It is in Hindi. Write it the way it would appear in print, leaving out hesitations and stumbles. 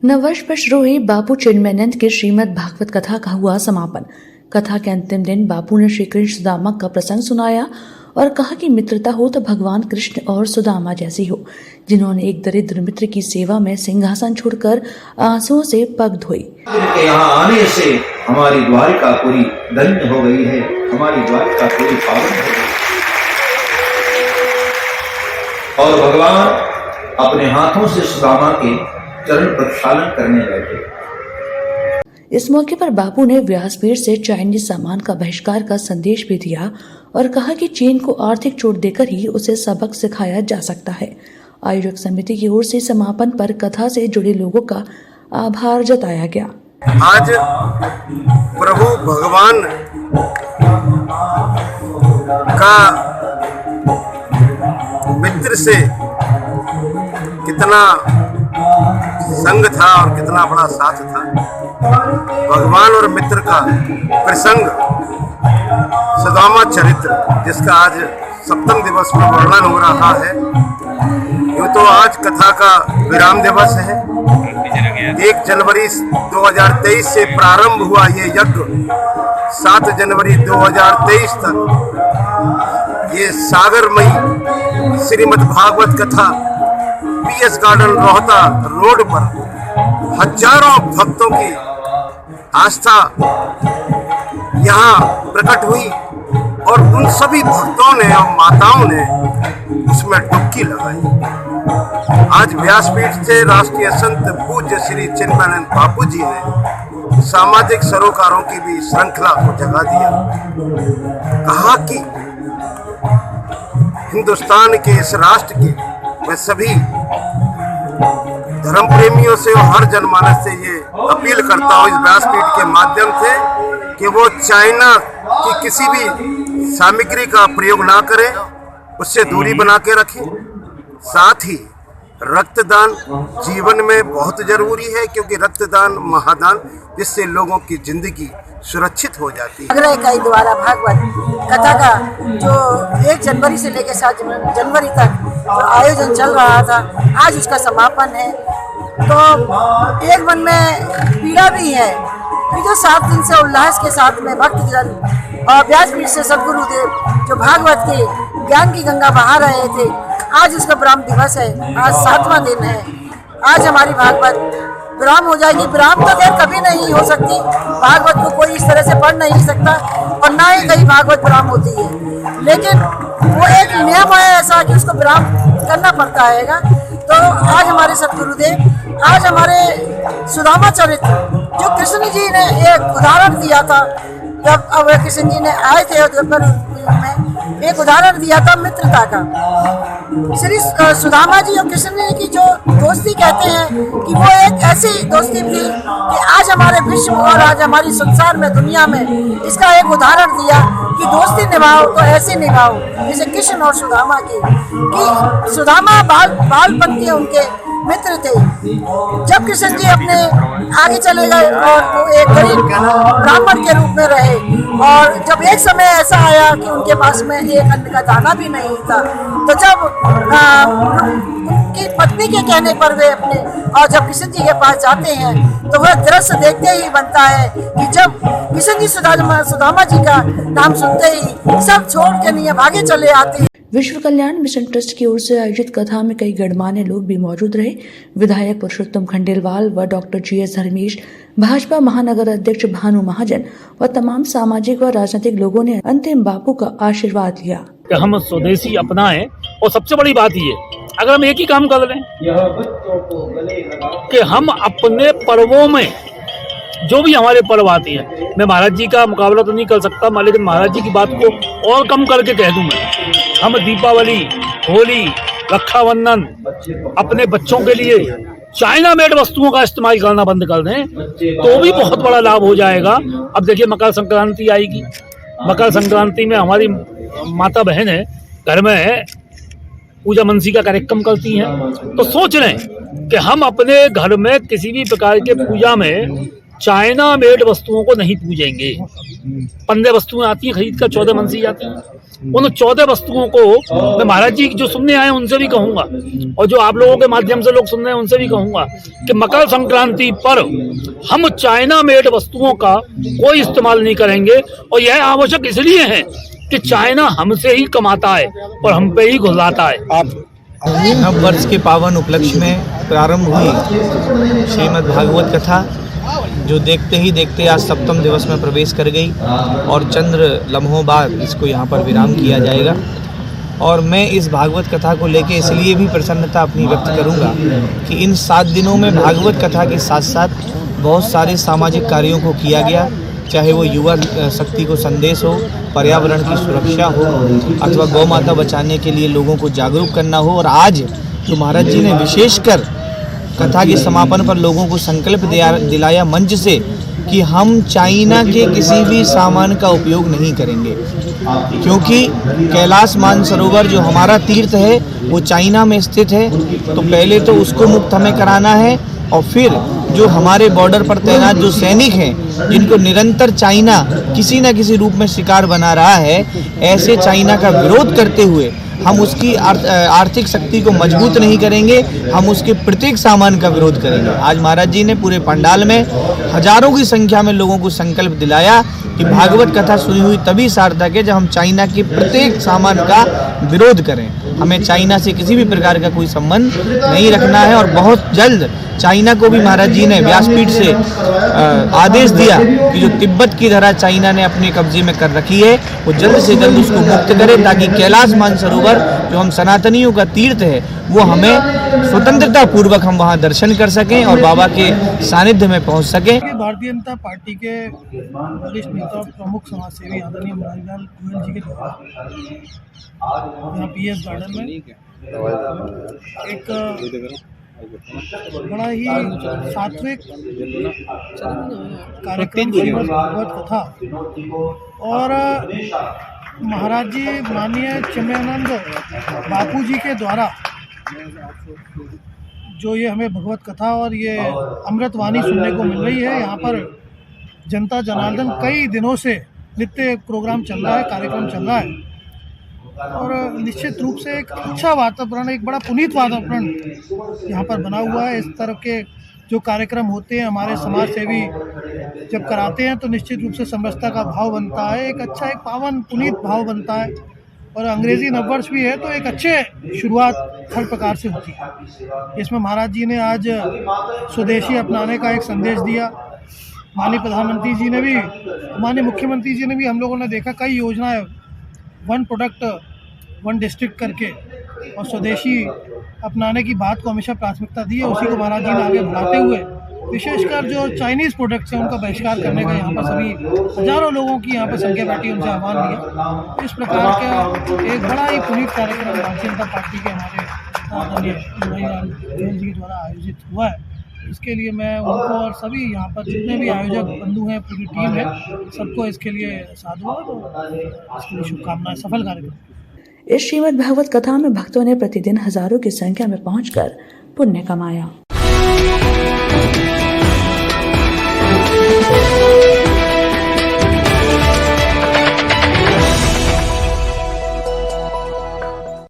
नववर्ष पर शुरू हुई बापू चिन्मयानंद की श्रीमद् भागवत कथा का हुआ समापन। कथा के अंतिम दिन बापू ने श्री कृष्ण सुदामा का प्रसंग सुनाया और कहा कि मित्रता हो तो भगवान कृष्ण और सुदामा जैसी हो, जिन्होंने एक दरिद्र मित्र की सेवा में सिंहासन छोड़कर आंसुओं से पग धोई। यहाँ आने से हमारी द्वारिका पूरी धन्य हो गई है, हमारी द्वारिका पूरी पावन हो गई और भगवान अपने हाथों से सुदामा के चरण प्रक्षालन करने लगे। इस मौके पर बापू ने व्यासपीठ से चाइनीज सामान का बहिष्कार का संदेश भी दिया और कहा कि चीन को आर्थिक चोट देकर ही उसे सबक सिखाया जा सकता है। आयोजक समिति की ओर से समापन पर कथा से जुड़े लोगों का आभार जताया गया। आज प्रभु भगवान का मित्र से कितना संग था और कितना बड़ा साथ था। भगवान और मित्र का प्रसंग सुदामा चरित्र, जिसका आज सप्तम दिवस में वर्णन हो रहा है। यूँ तो आज कथा का विराम दिवस है। 1 जनवरी 2023 से प्रारंभ हुआ ये यज्ञ 7 जनवरी 2023 तक ये सागरमयी श्रीमद् भागवत कथा PS गार्डन रोहता रोड पर हजारों भक्तों की आस्था यहाँ प्रकट हुई और उन सभी भक्तों ने और माताओं ने उसमें डुबकी लगाई। आज व्यासपीठ से राष्ट्रीय संत पूज्य श्री चिन्मयानंद बापू जी ने सामाजिक सरोकारों की भी श्रृंखला को जगा दिया। कहा कि हिंदुस्तान के इस राष्ट्र के मैं सभी धर्म प्रेमियों से और हर जनमानस से ये अपील करता हूँ इस व्यासपीठ के माध्यम से कि वो चाइना की किसी भी सामग्री का प्रयोग ना करें, उससे दूरी बना के रखें। साथ ही रक्तदान जीवन में बहुत जरूरी है, क्योंकि रक्तदान महादान, जिससे लोगों की जिंदगी सुरक्षित हो जाती है। नगर इकाई द्वारा भागवत कथा का जो 1 जनवरी से लेकर 7 जनवरी तक जो आयोजन चल रहा था, आज उसका समापन है। तो एक मन में पीड़ा भी है कि जो 7 दिन से उल्लास के साथ में भक्तजन और व्यासपीठ से सदगुरुदेव जो भागवत के ज्ञान की गंगा बहा रहे थे, आज उसका विराम दिवस है। आज 7वां दिन है। आज हमारी भागवत विराम हो जाएगी। विराम तो देर कभी नहीं हो सकती। भागवत को कोई इस तरह से पढ़ नहीं सकता और ना ही कहीं भागवत विराम होती है, लेकिन वो एक नियम है ऐसा कि उसको विराम करना पड़ता है। तो आज हमारे सदगुरुदेव, आज हमारे सुदामा चरित्र जो कृष्ण जी ने एक उदाहरण दिया था, जब अब कृष्ण जी ने आए थे अयोध्या में, एक उदाहरण दिया था मित्रता का। श्री सुदामा जी और कृष्ण जी की जो दोस्ती कहते हैं कि वो एक ऐसी दोस्ती थी कि आज हमारे विश्व और आज हमारी संसार में दुनिया में इसका एक उदाहरण दिया कि दोस्ती निभाओ तो ऐसे निभाओ जैसे कृष्ण और सुदामा की। कि सुदामा बालपन के उनके मित्र थे। जब कृष्ण जी अपने आगे चले गए और वो एक गरीब ब्राह्मण के रूप में रहे, और जब एक समय ऐसा आया कि उनके पास में एक अन्न का दाना भी नहीं था, तो जब उनकी पत्नी के कहने पर वे अपने और जब कृष्ण जी के पास जाते हैं, तो वह दृश्य देखते ही बनता है कि जब कृष्ण जी सुदामा जी का नाम सुनते ही सब छोड़ के नहीं भागे चले आते हैं। विश्व कल्याण मिशन ट्रस्ट की ओर से आयोजित कथा में कई गणमान्य लोग भी मौजूद रहे। विधायक पुरुषोत्तम खंडेलवाल व डॉक्टर GS धर्मेश, भाजपा महानगर अध्यक्ष भानु महाजन व तमाम सामाजिक व राजनीतिक लोगों ने अंतिम बापू का आशीर्वाद लिया। हम स्वदेशी अपनाएं, और सबसे बड़ी बात ये, अगर हम एक ही काम कर लें कि हम अपने पर्वों में जो भी हमारे पर्व आते हैं, मैं महाराज जी का मुकाबला तो नहीं कर सकता, लेकिन महाराज जी की बात को और कम करके कह दूं मैं, हम दीपावली, होली, रक्षाबंधन अपने बच्चों के लिए चाइना मेड वस्तुओं का इस्तेमाल करना बंद कर दें तो भी बहुत बड़ा लाभ हो जाएगा। अब देखिए मकर संक्रांति आएगी, मकर संक्रांति में हमारी माता बहन है घर में पूजा मनसी का कार्यक्रम करती हैं, तो सोच रहे हैं कि हम अपने घर में किसी भी प्रकार के पूजा में चाइना मेड वस्तुओं को नहीं पूजेंगे। 15 वस्तुएं आती हैं खरीद कर, 14 मन से जाती हैं। उन 14 वस्तुओं को मैं महाराज जी जो सुनने आए उनसे भी कहूंगा, और जो आप लोगों के माध्यम से लोग सुन रहे हैं उनसे भी कहूंगा कि मकर संक्रांति पर हम चाइना मेड वस्तुओं का कोई इस्तेमाल नहीं करेंगे। और यह आवश्यक इसलिए है कि चाइना हमसे ही कमाता है और हम पे ही घुसाता है। नव वर्ष के पावन उपलक्ष्य में प्रारंभ हुई श्रीमद् भागवत कथा, जो देखते ही देखते आज सप्तम दिवस में प्रवेश कर गई और चंद्र लम्हों बाद इसको यहाँ पर विराम किया जाएगा। और मैं इस भागवत कथा को लेके इसलिए भी प्रसन्नता अपनी व्यक्त करूँगा कि इन 7 दिनों में भागवत कथा के साथ साथ बहुत सारे सामाजिक कार्यों को किया गया, चाहे वो युवा शक्ति को संदेश हो, पर्यावरण की सुरक्षा हो, अथवा गौ माता बचाने के लिए लोगों को जागरूक करना हो। और आज जो महाराज जी ने विशेषकर कथा के समापन पर लोगों को संकल्प दिलाया मंच से कि हम चाइना के किसी भी सामान का उपयोग नहीं करेंगे, क्योंकि कैलाश मानसरोवर जो हमारा तीर्थ है वो चाइना में स्थित है। तो पहले तो उसको मुक्त हमें कराना है, और फिर जो हमारे बॉर्डर पर तैनात जो सैनिक हैं जिनको निरंतर चाइना किसी न किसी रूप में शिकार बना रहा है, ऐसे चाइना का विरोध करते हुए हम उसकी आर्थिक शक्ति को मजबूत नहीं करेंगे, हम उसके प्रत्येक सामान का विरोध करेंगे। आज महाराज जी ने पूरे पंडाल में हजारों की संख्या में लोगों को संकल्प दिलाया कि भागवत कथा सुनी हुई तभी सार्थक है जब हम चाइना के प्रत्येक सामान का विरोध करें। हमें चाइना से किसी भी प्रकार का कोई संबंध नहीं रखना है। और बहुत जल्द चाइना को भी महाराज जी ने व्यासपीठ से आदेश दिया कि जो तिब्बत की धरा चाइना ने अपने कब्जे में कर रखी है वो जल्द से जल्द उसको मुक्त करे, ताकि कैलाश मानसरोवर जो हम सनातनियों का तीर्थ है वो हमें स्वतंत्रता पूर्वक हम वहाँ दर्शन कर सकें और बाबा के सानिध्य में पहुँच सकें। भारतीय जनता पार्टी के वरिष्ठ नेता और प्रमुख समाजसेवी आदरणीय मुरारीलाल गोयल जी के द्वारा यहाँ पीएस गार्डन में एक बड़ा ही सात्विक कार्यक्रम श्रीमद् भागवत कथा और महाराज जी माननीय चिन्मयानंद बापू जी के द्वारा जो ये हमें भगवत कथा और ये अमृतवाणी सुनने को मिल रही है। यहाँ पर जनता जनार्दन कई दिनों से नित्य प्रोग्राम चल रहा है, कार्यक्रम चल रहा है, और निश्चित रूप से एक अच्छा वातावरण, एक बड़ा पुनीत वातावरण यहाँ पर बना हुआ है। इस तरह के जो कार्यक्रम होते हैं हमारे समाज सेवी जब कराते हैं तो निश्चित रूप से समरसता का भाव बनता है, एक अच्छा एक पावन पुनीत भाव बनता है। और अंग्रेजी नववर्ष भी है तो एक अच्छे शुरुआत हर प्रकार से होती है। इसमें महाराज जी ने आज स्वदेशी अपनाने का एक संदेश दिया। माननीय प्रधानमंत्री जी ने भी, माननीय मुख्यमंत्री जी ने भी, हम लोगों ने देखा कई योजनाएं, 1 प्रोडक्ट 1 डिस्ट्रिक्ट करके, और स्वदेशी अपनाने की बात को हमेशा प्राथमिकता दी है। उसी को महाराज जी ने आगे बढ़ाते हुए विशेषकर जो चाइनीज़ प्रोडक्ट्स हैं उनका बहिष्कार करने का यहाँ पर सभी हजारों लोगों की यहाँ पर संख्या बैठी, उनसे आह्वान दिया। इस प्रकार का एक बड़ा ही पुनीत कार्यक्रम भारतीय जनता पार्टी के हमारे आदरणीय मुरारीलाल गोयल जी के द्वारा आयोजित हुआ है। इसके लिए मैं उनको और सभी यहाँ पर जितने भी आयोजक बंधु हैं, पूरी टीम है, सबको इसके लिए साधुवाद और इसके लिए शुभकामनाएं। सफल कार्यक्रम। इस श्रीमद् भागवत कथा में भक्तों ने प्रतिदिन हजारों की संख्या में पहुंचकर पुण्य कमाया।